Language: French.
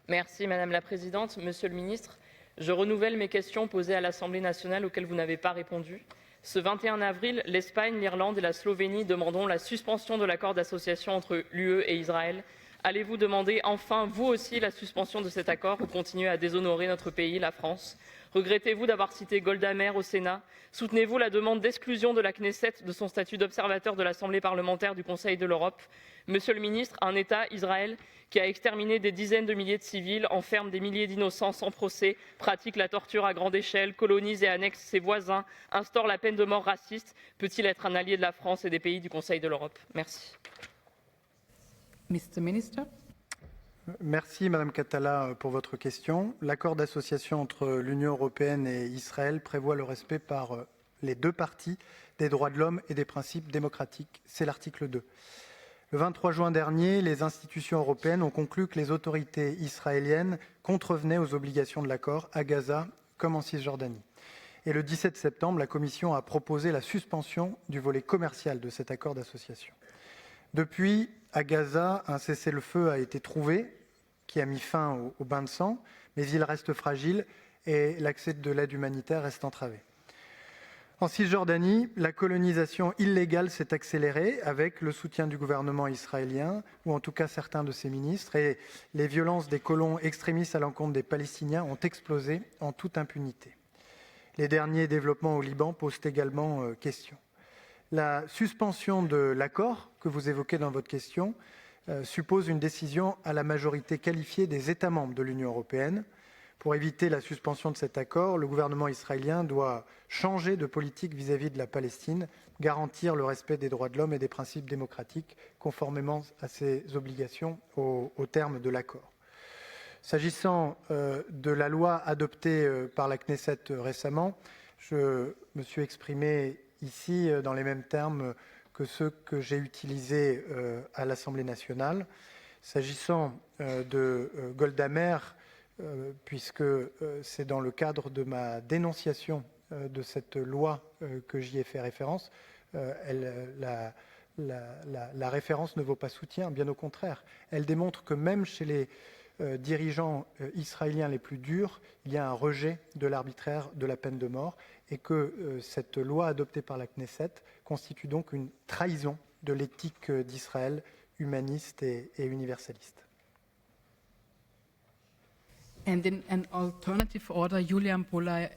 Merci Madame la Présidente. Monsieur le Ministre, je renouvelle mes questions posées à l'Assemblée nationale auxquelles vous n'avez pas répondu. Ce 21 avril, l'Espagne, l'Irlande et la Slovénie demanderont la suspension de l'accord d'association entre l'UE et Israël. Allez-vous demander enfin, vous aussi, la suspension de cet accord ou continuer à déshonorer notre pays, la France? Regrettez-vous d'avoir cité Golda Meir au Sénat? Soutenez-vous la demande d'exclusion de la Knesset de son statut d'observateur de l'Assemblée parlementaire du Conseil de l'Europe? Monsieur le ministre, un État, Israël, qui a exterminé des dizaines de milliers de civils, enferme des milliers d'innocents sans procès, pratique la torture à grande échelle, colonise et annexe ses voisins, instaure la peine de mort raciste, peut-il être un allié de la France et des pays du Conseil de l'Europe? Merci. Mr. Minister. Merci Madame Catala pour votre question. L'accord d'association entre l'Union européenne et Israël prévoit le respect par les deux parties des droits de l'homme et des principes démocratiques. C'est l'article 2. Le 23 juin dernier, les institutions européennes ont conclu que les autorités israéliennes contrevenaient aux obligations de l'accord à Gaza comme en Cisjordanie. Et le 17 septembre, la Commission a proposé la suspension du volet commercial de cet accord d'association. Depuis, à Gaza, un cessez-le-feu a été trouvé qui a mis fin au bain de sang, mais il reste fragile et l'accès de l'aide humanitaire reste entravé. En Cisjordanie, la colonisation illégale s'est accélérée avec le soutien du gouvernement israélien, ou en tout cas certains de ses ministres, et les violences des colons extrémistes à l'encontre des Palestiniens ont explosé en toute impunité. Les derniers développements au Liban posent également question. La suspension de l'accord que vous évoquez dans votre question suppose une décision à la majorité qualifiée des États membres de l'Union européenne. Pour éviter la suspension de cet accord, le gouvernement israélien doit changer de politique vis-à-vis de la Palestine, garantir le respect des droits de l'homme et des principes démocratiques conformément à ses obligations au terme de l'accord. S'agissant de la loi adoptée par la Knesset récemment, je me suis exprimé ici dans les mêmes termes que ceux que j'ai utilisés à l'Assemblée nationale. S'agissant de Golda Meir, puisque c'est dans le cadre de ma dénonciation de cette loi que j'y ai fait référence, la référence ne vaut pas soutien, bien au contraire. Elle démontre que même chez les dirigeants israéliens les plus durs, il y a un rejet de l'arbitraire de la peine de mort et que cette loi adoptée par la Knesset constitue donc une trahison de l'éthique d'Israël humaniste et universaliste. And in an alternative order, Julian Bulla